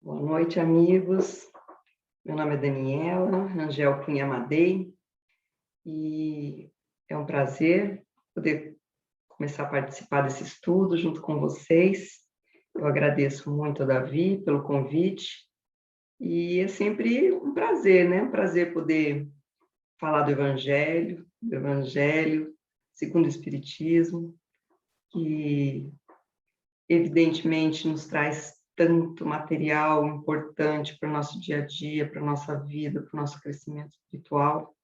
Boa noite, amigos. Meu nome é Daniela Rangel Cunha Madei e é um prazer poder começar a participar desse estudo junto com vocês. Eu agradeço muito ao Davi pelo convite e é sempre um prazer, né? Um prazer poder falar do Evangelho segundo o Espiritismo, que evidentemente nos traz tanto material importante para o nosso dia a dia, para a nossa vida, para o nosso crescimento espiritual.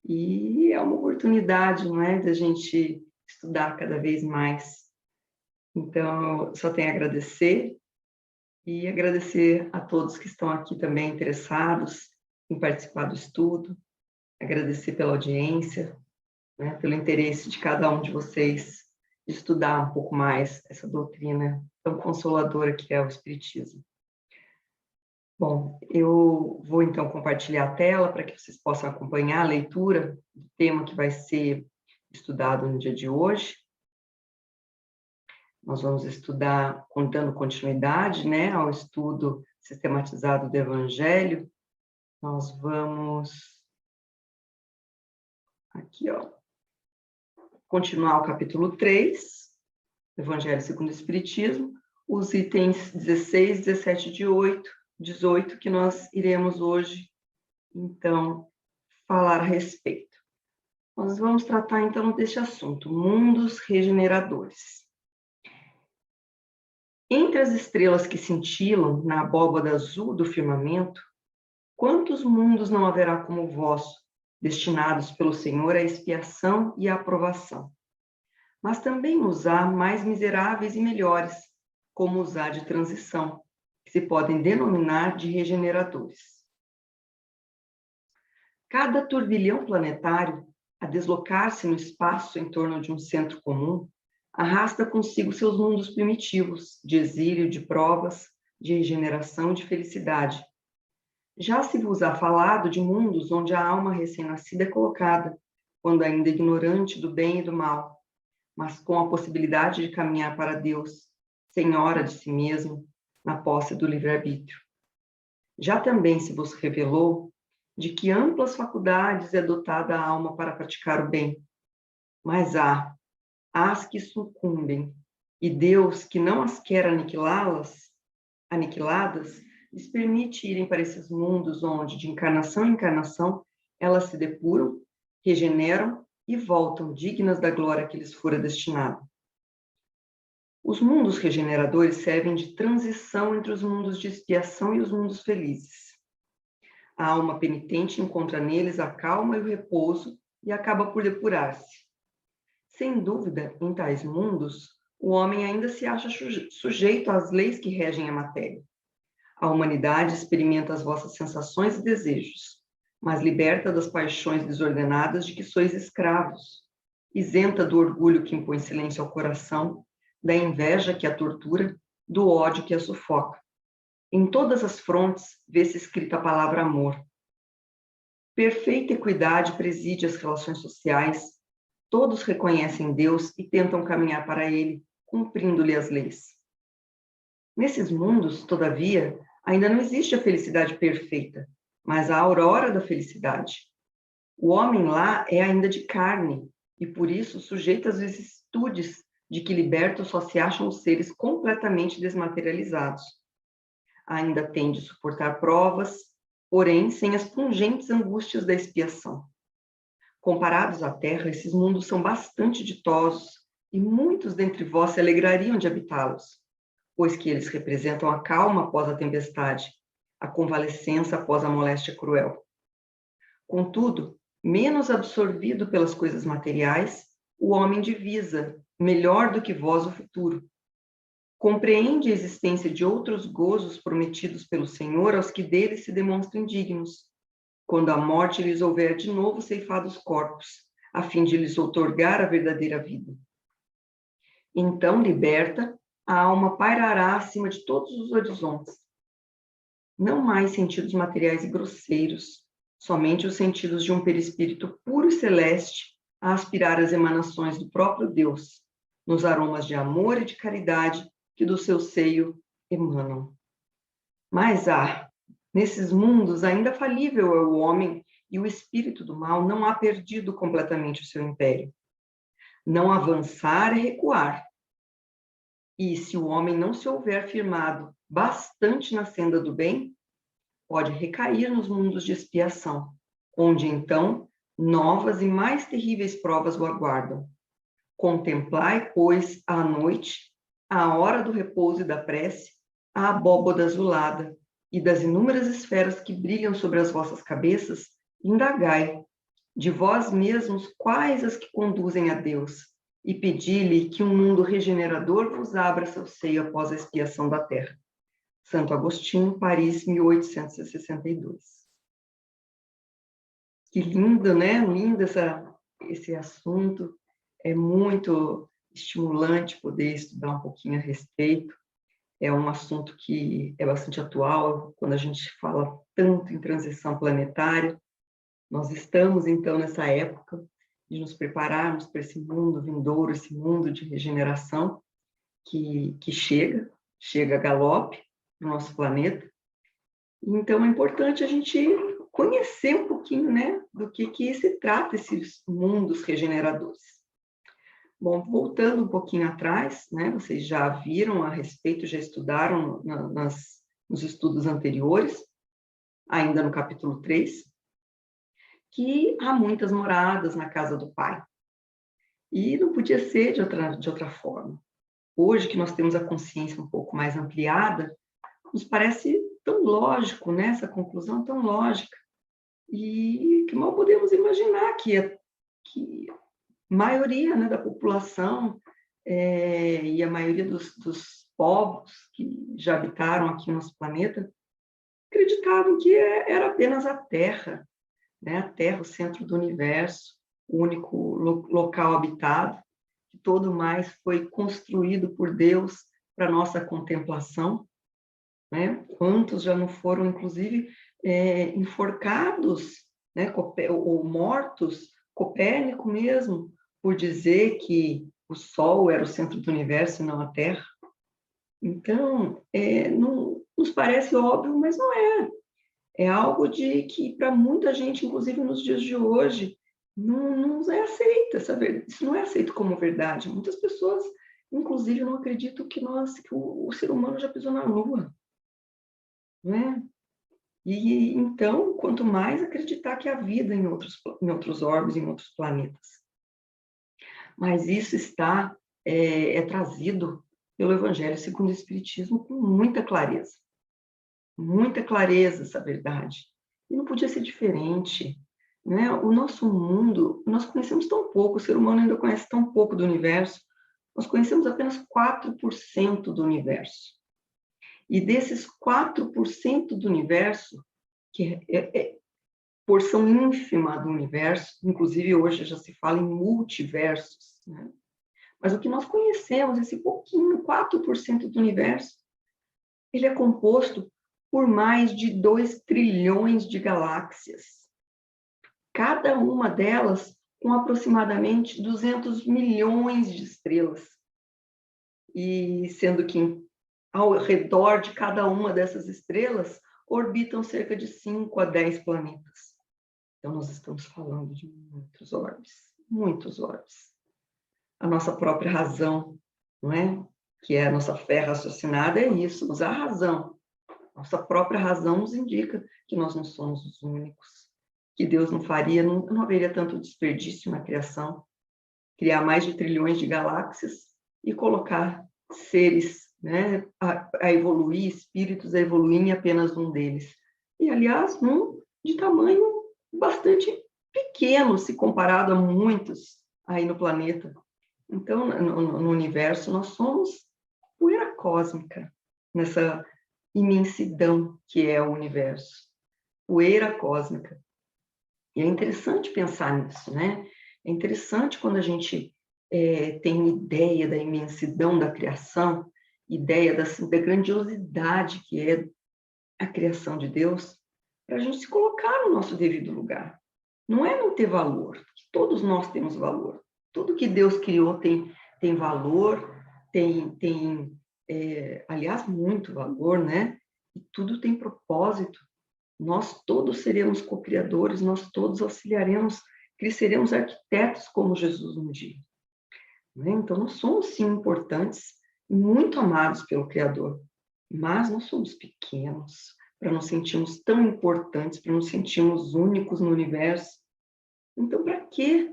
E é uma oportunidade, não é, da gente estudar cada vez mais. Então, eu só tenho a agradecer e agradecer a todos que estão aqui também interessados em participar do estudo, agradecer pela audiência, né, pelo interesse de cada um de vocês de estudar um pouco mais essa doutrina tão consoladora que é o Espiritismo. Bom, eu vou então compartilhar a tela para que vocês possam acompanhar a leitura do tema que vai ser estudado no dia de hoje. Nós vamos estudar, dando continuidade, né, ao estudo sistematizado do Evangelho. Nós vamos aqui, ó, continuar o capítulo 3, Evangelho segundo o Espiritismo, os itens 16, 17 de 18, que nós iremos hoje, então, falar a respeito. Nós vamos tratar, então, deste assunto, mundos regeneradores. Entre as estrelas que cintilam na abóbada azul do firmamento, quantos mundos não haverá como o vosso, destinados pelo Senhor à expiação e à aprovação? Mas também os há mais miseráveis e melhores, como os há de transição, que se podem denominar de regeneradores. Cada turbilhão planetário, a deslocar-se no espaço em torno de um centro comum, arrasta consigo seus mundos primitivos, de exílio, de provas, de regeneração e de felicidade. Já se vos há falado de mundos onde a alma recém-nascida é colocada, quando ainda ignorante do bem e do mal, mas com a possibilidade de caminhar para Deus, senhora de si mesmo, na posse do livre-arbítrio. Já também se vos revelou de que amplas faculdades é dotada a alma para praticar o bem, mas há as que sucumbem, e Deus, que não as quer aniquiladas, lhes permite irem para esses mundos onde, de encarnação em encarnação, elas se depuram, regeneram e voltam dignas da glória que lhes fora destinada. Os mundos regeneradores servem de transição entre os mundos de expiação e os mundos felizes. A alma penitente encontra neles a calma e o repouso e acaba por depurar-se. Sem dúvida, em tais mundos, o homem ainda se acha sujeito às leis que regem a matéria. A humanidade experimenta as vossas sensações e desejos, mas liberta das paixões desordenadas de que sois escravos, isenta do orgulho que impõe silêncio ao coração, da inveja que a tortura, do ódio que a sufoca. Em todas as frontes vê-se escrita a palavra amor. Perfeita equidade preside as relações sociais, todos reconhecem Deus e tentam caminhar para Ele, cumprindo-lhe as leis. Nesses mundos, todavia, ainda não existe a felicidade perfeita, mas a aurora da felicidade. O homem lá é ainda de carne, e por isso sujeito às vicissitudes de que libertos só se acham os seres completamente desmaterializados. Ainda tem de suportar provas, porém sem as pungentes angústias da expiação. Comparados à terra, esses mundos são bastante ditosos, e muitos dentre vós se alegrariam de habitá-los, pois que eles representam a calma após a tempestade, a convalescença após a moléstia cruel. Contudo, menos absorvido pelas coisas materiais, o homem divisa, melhor do que vós, o futuro. Compreende a existência de outros gozos prometidos pelo Senhor aos que deles se demonstrem dignos, quando a morte lhes houver de novo ceifado os corpos, a fim de lhes outorgar a verdadeira vida. Então, liberta, a alma pairará acima de todos os horizontes. Não mais sentidos materiais e grosseiros, somente os sentidos de um perispírito puro e celeste a aspirar as emanações do próprio Deus, nos aromas de amor e de caridade que do seu seio emanam. Mas nesses mundos ainda falível é o homem, e o espírito do mal não há perdido completamente o seu império. Não avançar é recuar. E se o homem não se houver firmado bastante na senda do bem, pode recair nos mundos de expiação, onde então novas e mais terríveis provas o aguardam. Contemplai, pois, à noite, à hora do repouso e da prece, a abóboda azulada, e das inúmeras esferas que brilham sobre as vossas cabeças, indagai de vós mesmos quais as que conduzem a Deus, e pedi-lhe que um mundo regenerador vos abra seu seio após a expiação da terra. Santo Agostinho, Paris, 1862. Que lindo, né? Lindo esse assunto. É muito estimulante poder estudar um pouquinho a respeito. É um assunto que é bastante atual, quando a gente fala tanto em transição planetária. Nós estamos, então, nessa época de nos prepararmos para esse mundo vindouro, esse mundo de regeneração que chega a galope no nosso planeta. Então, é importante a gente conhecer um pouquinho, né, do que se trata esses mundos regeneradores. Bom, voltando um pouquinho atrás, né, vocês já viram a respeito, já estudaram nos estudos anteriores, ainda no capítulo 3, que há muitas moradas na casa do Pai. E não podia ser de outra forma. Hoje que nós temos a consciência um pouco mais ampliada, nos parece tão lógico, né, essa conclusão tão lógica, e que mal podemos imaginar que a maioria, né, da população e a maioria dos povos que já habitaram aqui no nosso planeta acreditavam que era apenas a Terra, né, a Terra, o centro do universo, o único local habitado, que todo mais foi construído por Deus para nossa contemplação, né? Quantos já não foram, inclusive, enforcados, né, ou mortos, Copérnico mesmo, por dizer que o Sol era o centro do universo e não a Terra. Então, não nos parece óbvio, mas não é. É algo de que, para muita gente, inclusive nos dias de hoje, não é aceita, sabe? Isso não é aceito como verdade. Muitas pessoas, inclusive, não acreditam que o ser humano já pisou na Lua, né? E então, quanto mais acreditar que há vida em outros orbes, em outros planetas. Mas isso é trazido pelo Evangelho segundo o Espiritismo com muita clareza essa verdade. E não podia ser diferente, né? O nosso mundo, nós conhecemos tão pouco, o ser humano ainda conhece tão pouco do universo, nós conhecemos apenas 4% do universo. E desses 4% do universo, que é porção ínfima do universo, inclusive hoje já se fala em multiversos, né? Mas o que nós conhecemos, esse pouquinho, 4% do universo, ele é composto por mais de 2 trilhões de galáxias. Cada uma delas com aproximadamente 200 milhões de estrelas. E sendo que ao redor de cada uma dessas estrelas orbitam cerca de 5 a 10 planetas. Então, nós estamos falando de muitos orbes. A nossa própria razão, não é? Que é a nossa fé raciocinada, é isso, usar a razão. Nossa própria razão nos indica que nós não somos os únicos, que Deus não haveria tanto desperdício na criação, criar mais de trilhões de galáxias e colocar seres, né, a evoluir, espíritos a evoluir em apenas um deles. E, aliás, de tamanho bastante pequeno, se comparado a muitos aí no planeta. Então, no universo, nós somos poeira cósmica, nessa imensidão que é o universo. Poeira cósmica. E é interessante pensar nisso, né? É interessante quando a gente tem ideia da imensidão da criação, ideia da grandiosidade que é a criação de Deus, para a gente se colocar no nosso devido lugar. Não é não ter valor, porque todos nós temos valor. Tudo que Deus criou tem valor, aliás, muito valor, né? e tudo tem propósito. Nós todos seremos co-criadores, nós todos auxiliaremos, seremos arquitetos como Jesus um dia. Né? Então, nós somos, sim, importantes, muito amados pelo Criador, mas nós somos pequenos, para nos sentirmos tão importantes, para nos sentirmos únicos no universo. Então, para quê?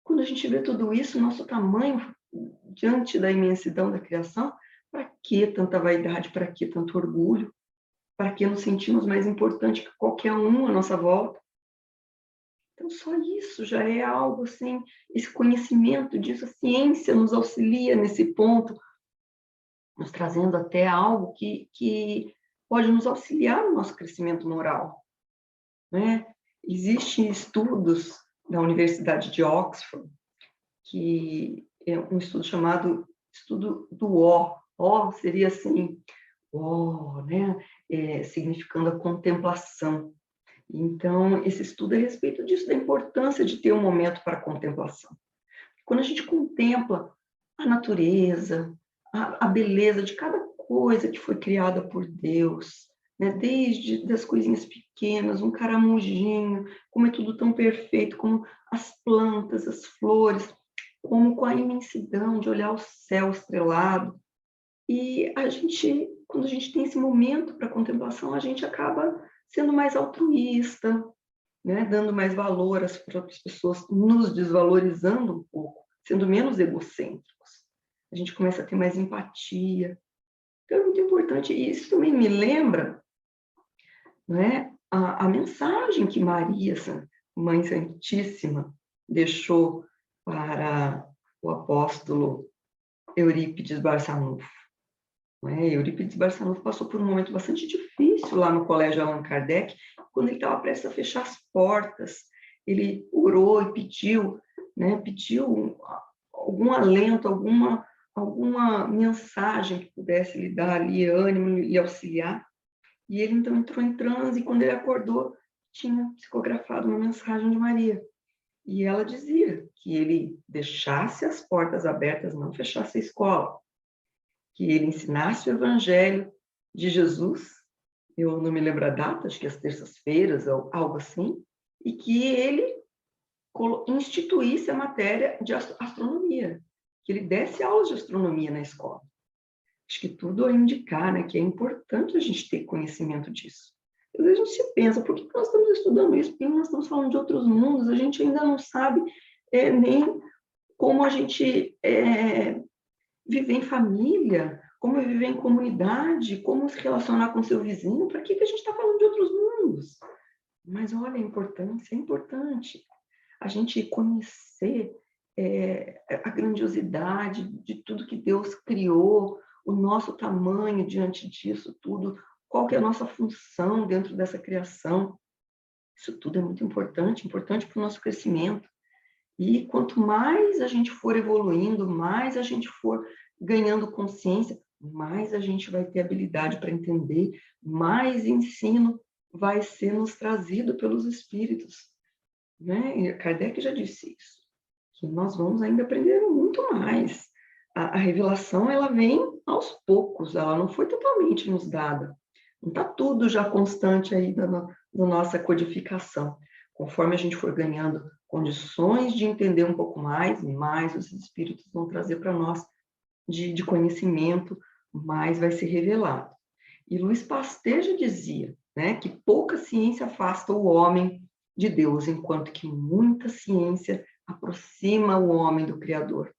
Quando a gente vê tudo isso, nosso tamanho diante da imensidão da criação, para que tanta vaidade, para que tanto orgulho? Para que nos sentimos mais importantes que qualquer um à nossa volta? Então, só isso já é algo assim, esse conhecimento disso, a ciência nos auxilia nesse ponto, nos trazendo até algo que pode nos auxiliar no nosso crescimento moral. Né? Existem estudos da Universidade de Oxford, que é um estudo chamado estudo do O. O seria assim, O, né? Significando a contemplação. Então, esse estudo é a respeito disso, da importância de ter um momento para contemplação. Quando a gente contempla a natureza, a beleza de cada coisa que foi criada por Deus, né? Desde das coisinhas pequenas, um caramujinho, como é tudo tão perfeito, como as plantas, as flores, como com a imensidão de olhar o céu estrelado. E quando a gente tem esse momento para contemplação, a gente acaba sendo mais altruísta, né? Dando mais valor às próprias pessoas, nos desvalorizando um pouco, sendo menos egocêntricos. A gente começa a ter mais empatia. Então, é muito importante. E isso também me lembra, né, a mensagem que Maria, essa Mãe Santíssima, deixou para o apóstolo Eurípides Barçanufo. Eurípides Barçanufo passou por um momento bastante difícil lá no Colégio Allan Kardec, quando ele estava prestes a fechar as portas. Ele orou e pediu, né, pediu algum alento, alguma mensagem que pudesse lhe dar ali ânimo e auxiliar. E ele então entrou em transe, e quando ele acordou, tinha psicografado uma mensagem de Maria. E ela dizia que ele deixasse as portas abertas, não fechasse a escola, que ele ensinasse o Evangelho de Jesus, eu não me lembro a data, acho que às terças-feiras, ou algo assim, e que ele instituísse a matéria de astronomia, que ele desse aulas de astronomia na escola. Acho que tudo a indicar, né, que é importante a gente ter conhecimento disso. Às vezes a gente se pensa, por que nós estamos estudando isso? Porque nós estamos falando de outros mundos, a gente ainda não sabe nem como a gente viver em família, como viver em comunidade, como se relacionar com seu vizinho. Para que a gente está falando de outros mundos? Mas olha a importância, é importante a gente conhecer a grandiosidade de tudo que Deus criou, o nosso tamanho diante disso tudo, qual que é a nossa função dentro dessa criação. Isso tudo é muito importante para o nosso crescimento. E quanto mais a gente for evoluindo, mais a gente for ganhando consciência, mais a gente vai ter habilidade para entender, mais ensino vai ser nos trazido pelos espíritos. Né? E Kardec já disse isso, que nós vamos ainda aprender muito mais. A revelação, ela vem aos poucos, ela não foi totalmente nos dada. Não está tudo já constante aí da nossa codificação. Conforme a gente for ganhando condições de entender um pouco mais os espíritos vão trazer para nós de conhecimento, mais vai ser revelado. E Luiz Pasteur já dizia, né, que pouca ciência afasta o homem de Deus, enquanto que muita ciência aproxima o homem do Criador.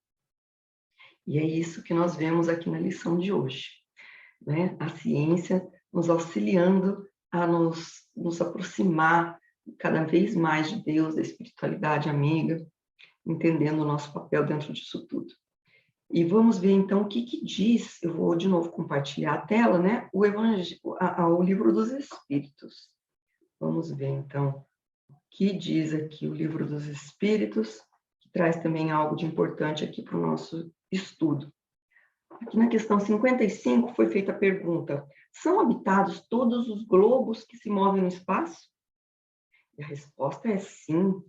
E é isso que nós vemos aqui na lição de hoje, né? A ciência nos auxiliando a nos aproximar cada vez mais de Deus, da espiritualidade amiga, entendendo o nosso papel dentro disso tudo. E vamos ver, então, o que diz, eu vou de novo compartilhar a tela, né? O Livro dos Espíritos. Vamos ver, então, o que diz aqui o Livro dos Espíritos, que traz também algo de importante aqui para o nosso estudo. Aqui na questão 55 foi feita a pergunta: são habitados todos os globos que se movem no espaço? E a resposta é sim.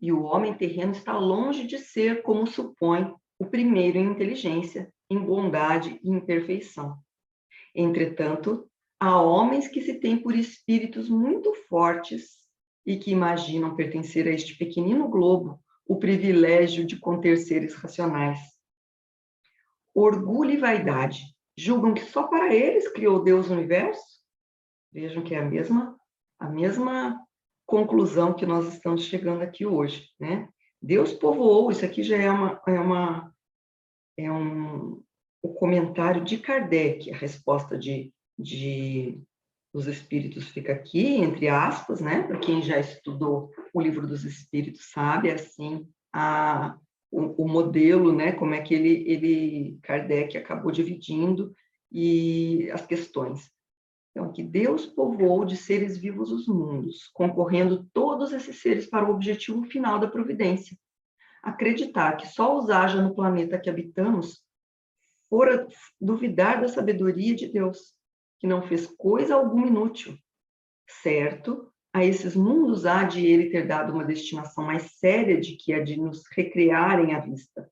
E o homem terreno está longe de ser, como supõe, o primeiro em inteligência, em bondade e em perfeição. Entretanto, há homens que se têm por espíritos muito fortes e que imaginam pertencer a este pequenino globo o privilégio de conter seres racionais. Orgulho e vaidade julgam que só para eles criou Deus o universo? Vejam que é a mesma conclusão que nós estamos chegando aqui hoje, né? Deus povoou, isso aqui já o comentário de Kardec, a resposta dos espíritos fica aqui, entre aspas, né? Para quem já estudou o livro dos espíritos sabe, assim, o modelo, né? Como é que Kardec acabou dividindo e as questões. Então, que Deus povoou de seres vivos os mundos, concorrendo todos esses seres para o objetivo final da providência. Acreditar que só os haja no planeta que habitamos, fora duvidar da sabedoria de Deus, que não fez coisa alguma inútil. Certo, a esses mundos há de ele ter dado uma destinação mais séria de que a de nos recriarem à vista.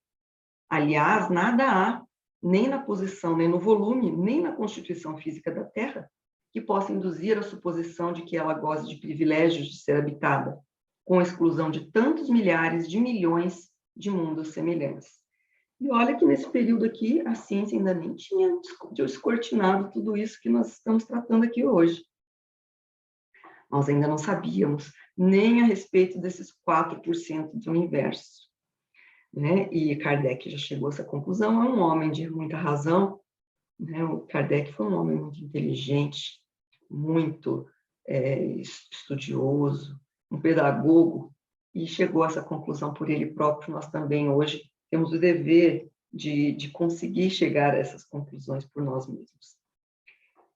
Aliás, nada há, nem na posição, nem no volume, nem na constituição física da Terra, que possa induzir a suposição de que ela goze de privilégios de ser habitada, com a exclusão de tantos milhares de milhões de mundos semelhantes. E olha que nesse período aqui, a ciência ainda nem tinha descortinado tudo isso que nós estamos tratando aqui hoje. Nós ainda não sabíamos nem a respeito desses 4% do universo, né? E Kardec já chegou a essa conclusão, é um homem de muita razão, né? O Kardec foi um homem muito inteligente, muito estudioso, um pedagogo, e chegou a essa conclusão por ele próprio. Nós também hoje temos o dever de conseguir chegar a essas conclusões por nós mesmos.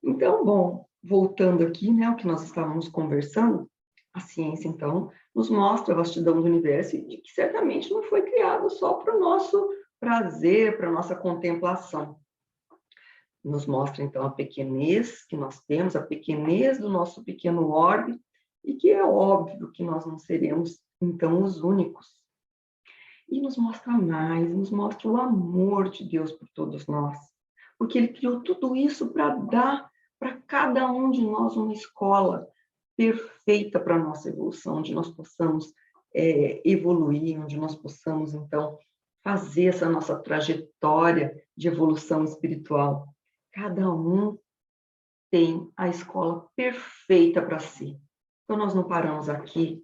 Então, bom, voltando aqui, né, o que nós estávamos conversando, a ciência, então, nos mostra a vastidão do universo e de que certamente não foi criado só para o nosso prazer, para a nossa contemplação. Nos mostra, então, a pequenez que nós temos, a pequenez do nosso pequeno orbe, e que é óbvio que nós não seremos, então, os únicos. E nos mostra mais, nos mostra o amor de Deus por todos nós, porque Ele criou tudo isso para dar para cada um de nós uma escola perfeita para a nossa evolução, onde nós possamos evoluir, onde nós possamos, então, fazer essa nossa trajetória de evolução espiritual. Cada um tem a escola perfeita para si. Então, nós não paramos aqui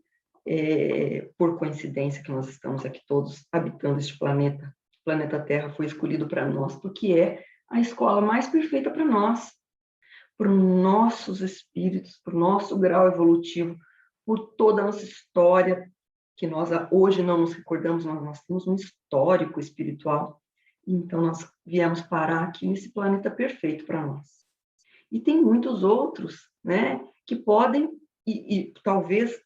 por coincidência que nós estamos aqui todos habitando este planeta. O planeta Terra foi escolhido para nós, porque é a escola mais perfeita para nós, para os nossos espíritos, para o nosso grau evolutivo, por toda a nossa história, que nós hoje não nos recordamos, nós temos um histórico espiritual. Então, nós viemos parar aqui nesse planeta perfeito para nós. E tem muitos outros, né, que podem, e talvez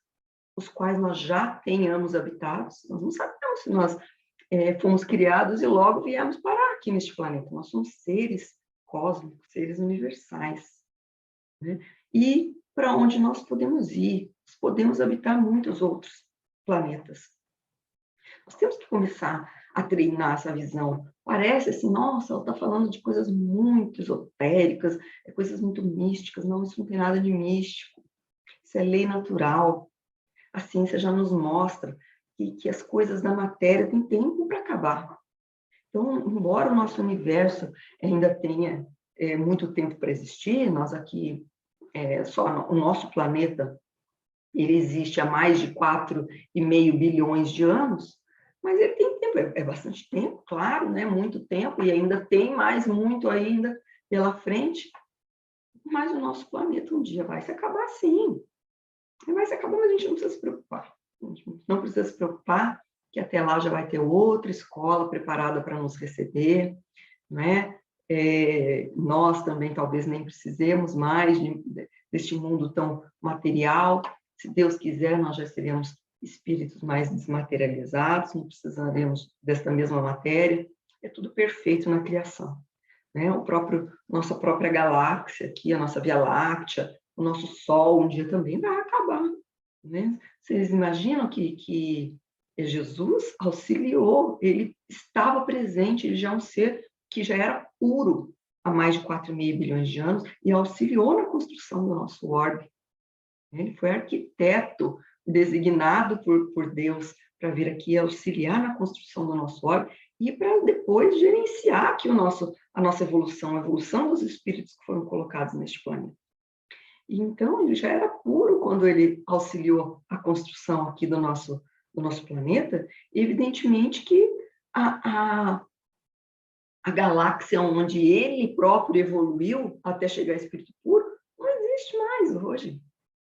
os quais nós já tenhamos habitados, nós não sabemos se nós fomos criados e logo viemos parar aqui neste planeta. Nós somos seres cósmicos, seres universais, né? E para onde nós podemos ir? Nós podemos habitar muitos outros planetas. Nós temos que começar a treinar essa visão. Parece assim, nossa, ela está falando de coisas muito esotéricas, coisas muito místicas. Não, isso não tem nada de místico. Isso é lei natural. A ciência já nos mostra que as coisas da matéria têm tempo para acabar. Então, embora o nosso universo ainda tenha muito tempo para existir, nós aqui, só o nosso planeta, ele existe há mais de 4,5 bilhões de anos, mas ele tem tempo, é bastante tempo, claro, né? Muito tempo, e ainda tem mais muito ainda pela frente, mas o nosso planeta um dia vai se acabar sim. Vai se acabar, mas a gente não precisa se preocupar. A gente não precisa se preocupar, que até lá já vai ter outra escola preparada para nos receber, né? Nós também talvez nem precisemos mais deste mundo tão material. Se Deus quiser, nós já seremos espíritos mais desmaterializados, não precisaremos desta mesma matéria. É tudo perfeito na criação, né? Nossa própria galáxia aqui, a nossa Via Láctea, o nosso Sol um dia também vai acabar, né? Vocês imaginam que Jesus auxiliou, ele estava presente, ele já é um ser que já era puro há mais de 4,5 bilhões de anos e auxiliou na construção do nosso orbe. Ele foi arquiteto designado por Deus para vir aqui auxiliar na construção do nosso orbe e para depois gerenciar aqui a nossa evolução, a evolução dos espíritos que foram colocados neste planeta. Então, ele já era puro quando ele auxiliou a construção aqui do nosso planeta. Evidentemente que a galáxia onde ele próprio evoluiu até chegar a espírito puro não existe mais hoje.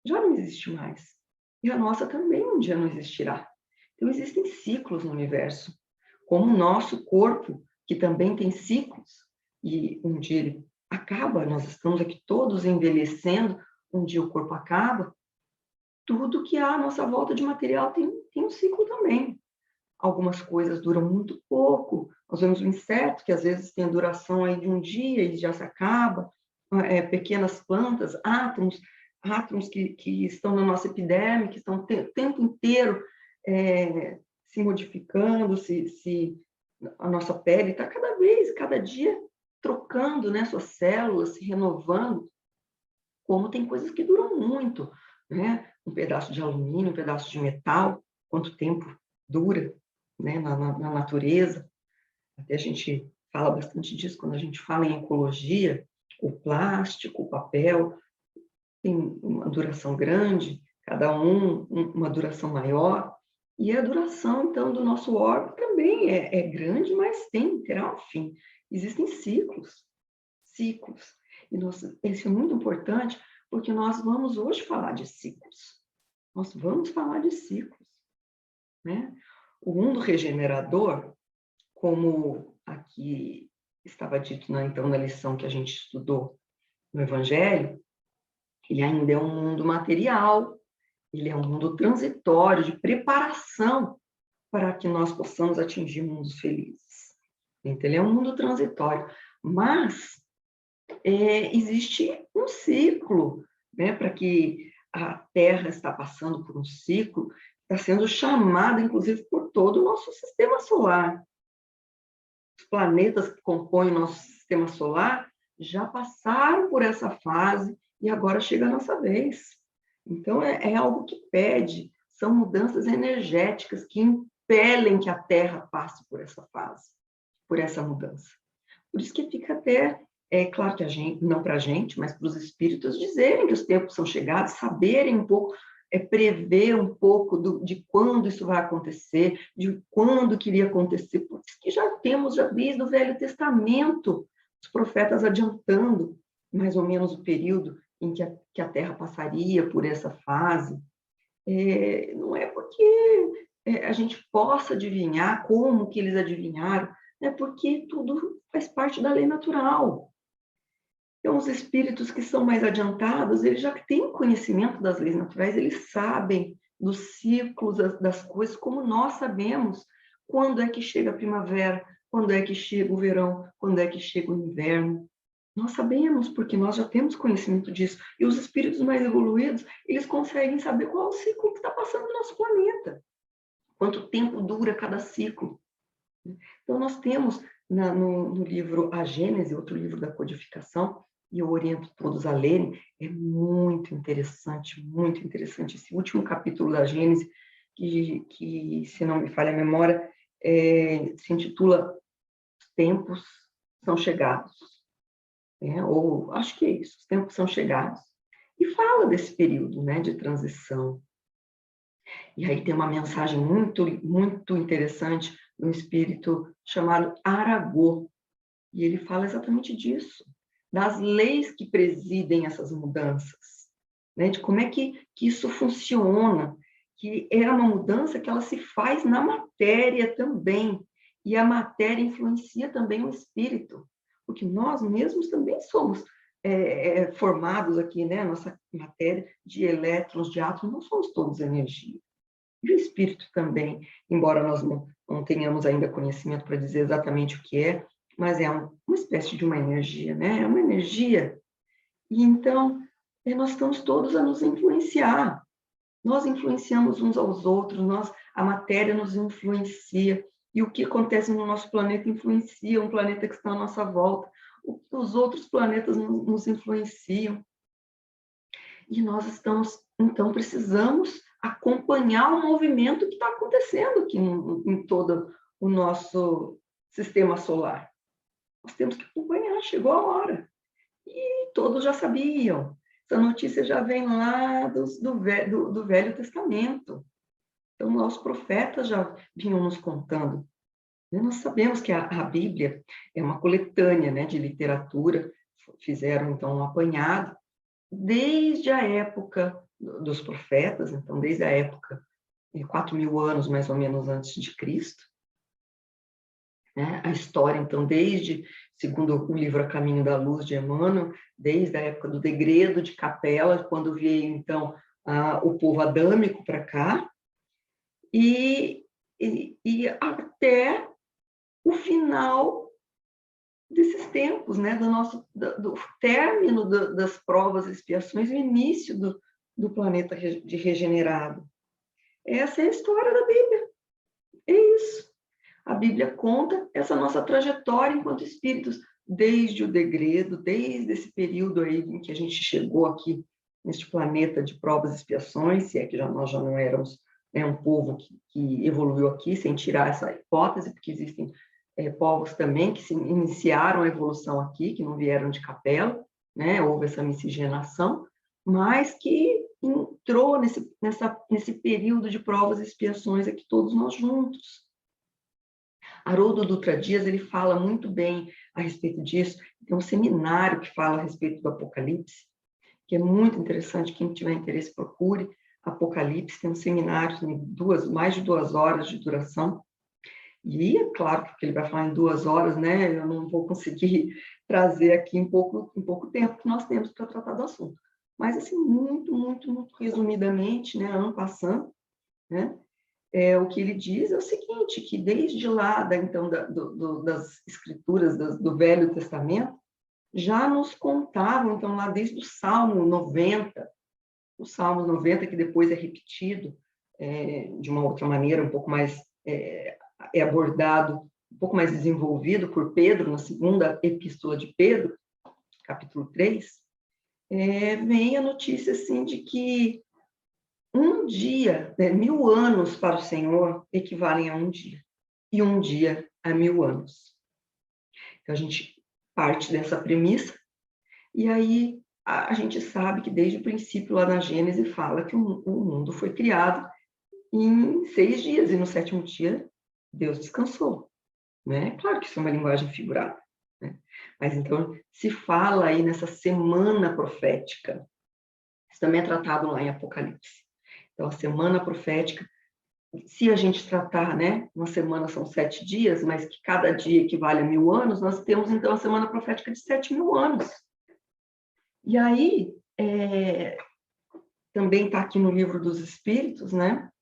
Já não existe mais. E a nossa também um dia não existirá. Então, existem ciclos no universo. Como o nosso corpo, que também tem ciclos, e um dia ele acaba, nós estamos aqui todos envelhecendo, um dia o corpo acaba, tudo que há à nossa volta de material tem um ciclo também. Algumas coisas duram muito pouco. Nós vemos o inseto, que às vezes tem a duração aí de um dia e já se acaba. Pequenas plantas, átomos que estão na nossa epiderme, que estão o tempo inteiro se modificando, a nossa pele está cada dia trocando, né, suas células, se renovando. Como tem coisas que duram muito, né? Um pedaço de alumínio, um pedaço de metal, quanto tempo dura, né, na natureza. Até a gente fala bastante disso quando a gente fala em ecologia. O plástico, o papel, tem uma duração grande, cada uma duração maior. E a duração, então, do nosso orbe também é grande, mas terá um fim. Existem ciclos. E isso é muito importante, porque nós vamos hoje falar de ciclos. Nós vamos falar de ciclos, né? O mundo regenerador, como aqui estava dito, então, na lição que a gente estudou no Evangelho, ele ainda é um mundo material, ele é um mundo transitório, de preparação para que nós possamos atingir mundos felizes. Então, ele é um mundo transitório, mas existe um ciclo, né, para que a Terra está passando por um ciclo, está sendo chamada, inclusive, por todo o nosso sistema solar. Os planetas que compõem o nosso sistema solar já passaram por essa fase e agora chega a nossa vez. Então, é algo que pede, são mudanças energéticas que impelem que a Terra passe por essa fase, por essa mudança. Por isso que fica até, claro que a gente, não para a gente, mas para os espíritos dizerem que os tempos são chegados, saberem um pouco, prever um pouco de quando isso vai acontecer, de quando que iria acontecer, porque já temos, já desde o Velho Testamento, os profetas adiantando mais ou menos o período em que a Terra passaria por essa fase. Não é porque a gente possa adivinhar como que eles adivinharam, é porque tudo faz parte da lei natural. Então, os espíritos que são mais adiantados, eles já têm conhecimento das leis naturais, eles sabem dos ciclos das coisas, como nós sabemos quando é que chega a primavera, quando é que chega o verão, quando é que chega o inverno. Nós sabemos, porque nós já temos conhecimento disso. E os espíritos mais evoluídos, eles conseguem saber qual é o ciclo que está passando no nosso planeta. Quanto tempo dura cada ciclo. Então, nós temos no livro A Gênese, outro livro da codificação, e eu oriento todos a lerem, é muito interessante esse último capítulo da Gênese, que se não me falha a memória, se intitula Os Tempos São Chegados. Ou acho que é isso, os tempos são chegados. E fala desse período, né, de transição. E aí tem uma mensagem muito, muito interessante de um espírito chamado Aragô. E ele fala exatamente disso, das leis que presidem essas mudanças, né, de como é que isso funciona, que é uma mudança que ela se faz na matéria também, e a matéria influencia também o espírito, porque nós mesmos também somos formados aqui, né, nossa matéria de elétrons, de átomos, não somos todos energia. E o espírito também, embora nós não tenhamos ainda conhecimento para dizer exatamente o que é, mas é uma espécie de uma energia, né? É uma energia. E então, nós estamos todos a nos influenciar. Nós influenciamos uns aos outros, a matéria nos influencia. E o que acontece no nosso planeta influencia um planeta que está à nossa volta. O que os outros planetas nos influenciam. E nós então, precisamos acompanhar o movimento que está acontecendo aqui em todo o nosso sistema solar. Nós temos que acompanhar, chegou a hora. E todos já sabiam. Essa notícia já vem lá do Velho Testamento. Então, os profetas já vinham nos contando. E nós sabemos que a Bíblia é uma coletânea, né, de literatura, fizeram, então, um apanhado, desde a época dos profetas, então, desde a época de 4.000 anos, mais ou menos, antes de Cristo, né? A história, então, segundo o livro A Caminho da Luz, de Emmanuel, desde a época do degredo de Capela, quando veio, então, o povo adâmico para cá, e até o final desses tempos, né? do término das provas e expiações, o início do planeta de regenerado. Essa é a história da Bíblia. É isso. A Bíblia conta essa nossa trajetória enquanto espíritos, desde o degredo, desde esse período aí em que a gente chegou aqui neste planeta de provas e expiações, se é que nós já não éramos, né, um povo que evoluiu aqui, sem tirar essa hipótese, porque existem povos também que se iniciaram a evolução aqui, que não vieram de Capela, né, houve essa miscigenação, mas que entrou nesse período de provas e expiações aqui todos nós juntos. Haroldo Dutra Dias, ele fala muito bem a respeito disso. Tem um seminário que fala a respeito do Apocalipse, que é muito interessante. Quem tiver interesse, procure. Apocalipse tem um seminário de mais de 2 horas de duração. E é claro que ele vai falar em 2 horas, né? Eu não vou conseguir trazer aqui em pouco tempo que nós temos para tratar do assunto. Mas, assim, muito, muito, muito resumidamente, né? En passant, né? O que ele diz é o seguinte, que desde lá, então, das escrituras do Velho Testamento, já nos contavam, então, lá desde o Salmo 90, o Salmo 90, que depois é repetido de uma outra maneira, um pouco mais, é abordado, um pouco mais desenvolvido por Pedro, na segunda epístola de Pedro, capítulo 3, vem a notícia, assim, de que um dia, 1.000 anos para o Senhor equivalem a um dia, e um dia a 1.000 anos. Então, a gente parte dessa premissa, e aí a gente sabe que desde o princípio, lá na Gênese, fala que o mundo foi criado em 6 dias, e no 7º dia, Deus descansou. Né? Claro que isso é uma linguagem figurada, né? Mas, então, se fala aí nessa semana profética, isso também é tratado lá em Apocalipse. Então, a semana profética, se a gente tratar, né, uma semana são 7 dias, mas que cada dia equivale a 1.000 anos, nós temos, então, a semana profética de 7.000 anos. E aí, também está aqui no Livro dos Espíritos, né,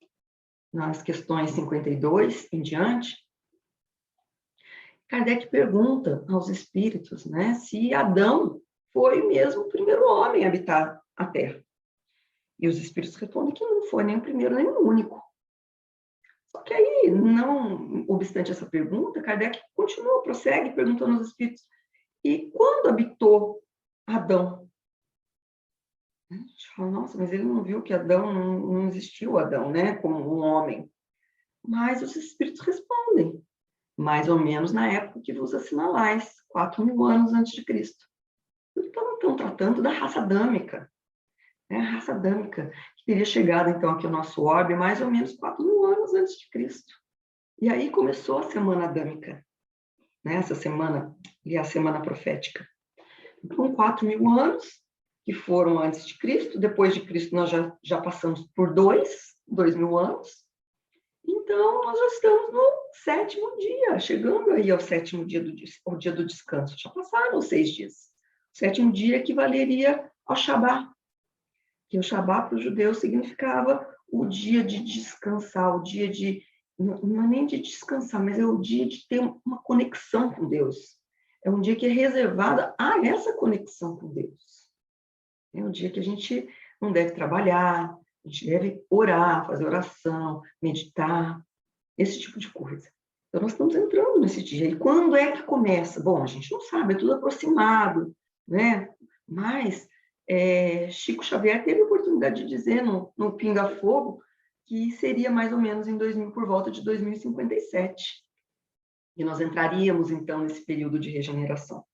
nas questões 52 em diante, Kardec pergunta aos espíritos, né, se Adão foi mesmo o primeiro homem a habitar a Terra. E os espíritos respondem que não foi nem o primeiro, nem o único. Só que aí, não obstante essa pergunta, Kardec continua, prossegue, perguntando aos espíritos, e quando habitou Adão? A gente fala, nossa, mas ele não viu que Adão, não existiu Adão, né, como um homem. Mas os espíritos respondem, mais ou menos na época que vos assinalais, 4.000 anos antes de Cristo. Então, estão tratando da raça adâmica, né? A raça adâmica, que teria chegado, então, aqui ao nosso orbe mais ou menos 4.000 anos antes de Cristo. E aí começou a semana adâmica, né? Essa semana, e a semana profética. Então, 4.000 anos, que foram antes de Cristo, depois de Cristo nós já passamos por 2.000 anos, então nós já estamos no 7º dia, chegando aí ao 7º dia ao dia do descanso, já passaram os 6 dias. O 7º dia equivaleria ao Shabá, que o Shabá para os judeus significava o dia de descansar, o dia de, não é nem de descansar, mas é o dia de ter uma conexão com Deus. É um dia que é reservado a essa conexão com Deus. É um dia que a gente não deve trabalhar, a gente deve orar, fazer oração, meditar, esse tipo de coisa. Então, nós estamos entrando nesse dia. E quando é que começa? Bom, a gente não sabe, é tudo aproximado, né? Mas Chico Xavier teve a oportunidade de dizer no Pinga Fogo que seria mais ou menos por volta de 2057. E nós entraríamos, então, nesse período de regeneração,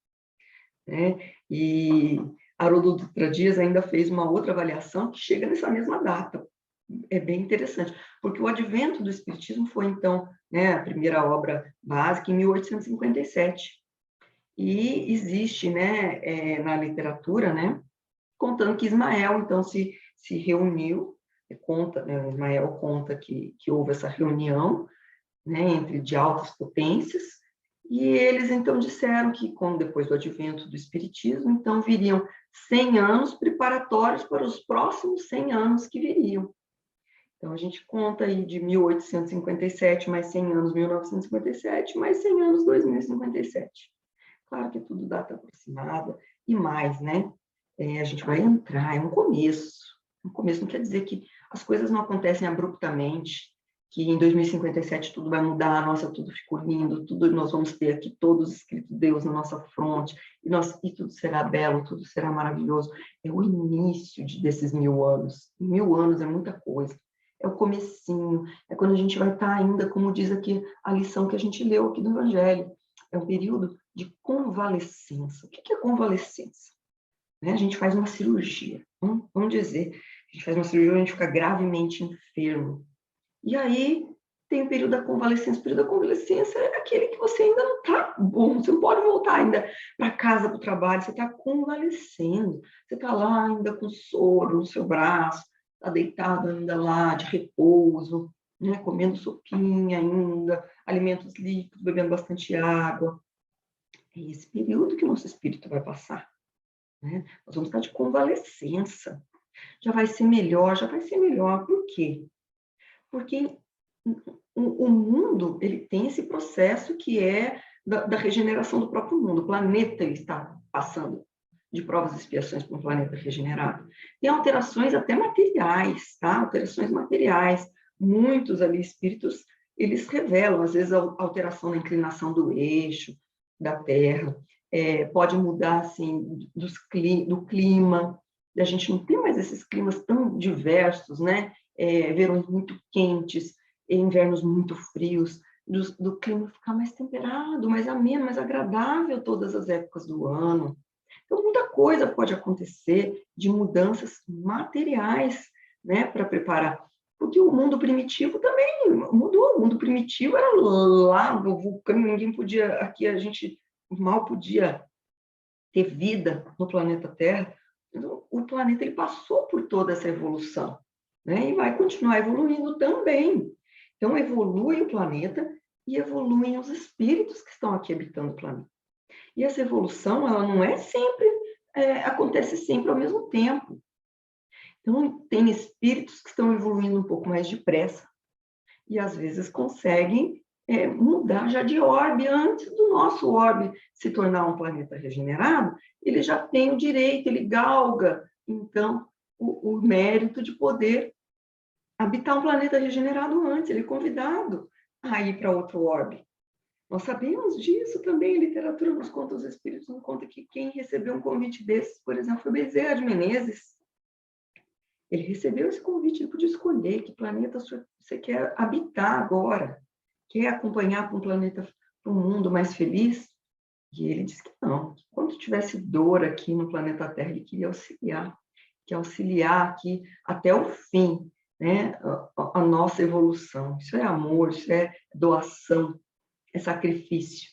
né? E Haroldo Dutra Dias ainda fez uma outra avaliação que chega nessa mesma data. É bem interessante, porque o advento do Espiritismo foi, então, né, a primeira obra básica em 1857. E existe, né, na literatura, né, contando que Ismael, então, se reuniu, Ismael conta que houve essa reunião, né, entre de altas potências, e eles, então, disseram que, depois do advento do Espiritismo, então, viriam 100 anos preparatórios para os próximos 100 anos que viriam. Então, a gente conta aí de 1857, mais 100 anos, 1957, mais 100 anos, 2057. Claro que é tudo data aproximada, e mais, né? A gente vai entrar, é um começo. Um começo não quer dizer que as coisas não acontecem abruptamente, que em 2057 tudo vai mudar, nossa, tudo ficou lindo, tudo nós vamos ter aqui todos escrito Deus na nossa fronte, e tudo será belo, tudo será maravilhoso. É o início desses 1000 anos. 1000 anos é muita coisa. É o comecinho, é quando a gente vai estar ainda, como diz aqui a lição que a gente leu aqui do Evangelho, é um período de convalescença. O que é convalescença? Né? A gente faz uma cirurgia, vamos dizer, a gente faz uma cirurgia, a gente fica gravemente enfermo. E aí tem o período da convalescença. O período da convalescença é aquele que você ainda não está bom, você não pode voltar ainda para casa, para o trabalho, você está convalescendo, você está lá ainda com soro no seu braço, está deitado ainda lá de repouso, né? Comendo sopinha ainda, alimentos líquidos, bebendo bastante água. É esse período que o nosso espírito vai passar, né? Nós vamos estar de convalescença. Já vai ser melhor, já vai ser melhor. Por quê? Porque o mundo, ele tem esse processo que é da regeneração do próprio mundo. O planeta, ele está passando de provas e expiações para um planeta regenerado. Tem alterações até materiais, tá? Alterações materiais. Muitos ali espíritos, eles revelam, às vezes, a alteração na inclinação do eixo da Terra. Pode mudar, assim, do clima. A gente não tem mais esses climas tão diversos, né? Verões muito quentes, invernos muito frios, do clima ficar mais temperado, mais ameno, mais agradável todas as épocas do ano. Então, muita coisa pode acontecer de mudanças materiais, né, para preparar. Porque o mundo primitivo também mudou. O mundo primitivo era lá no vulcão, ninguém podia, aqui a gente mal podia ter vida no planeta Terra. Então, o planeta ele passou por toda essa evolução, né, e vai continuar evoluindo também. Então, evolui o planeta e evoluem os espíritos que estão aqui habitando o planeta. E essa evolução, ela não é sempre, acontece sempre ao mesmo tempo. Então, tem espíritos que estão evoluindo um pouco mais depressa e, às vezes, conseguem mudar já de orbe, antes do nosso orbe se tornar um planeta regenerado, ele já tem o direito, ele galga, então, o mérito de poder habitar um planeta regenerado antes, ele é convidado a ir para outro orbe. Nós sabemos disso também, a literatura nos conta, os espíritos nos conta que quem recebeu um convite desses, por exemplo, foi Bezerra de Menezes. Ele recebeu esse convite, ele podia escolher que planeta você quer habitar agora, quer acompanhar para um planeta, para um mundo mais feliz. E ele disse que não, que quando tivesse dor aqui no planeta Terra, ele queria auxiliar aqui até o fim, né, a nossa evolução. Isso é amor, isso é doação, é sacrifício.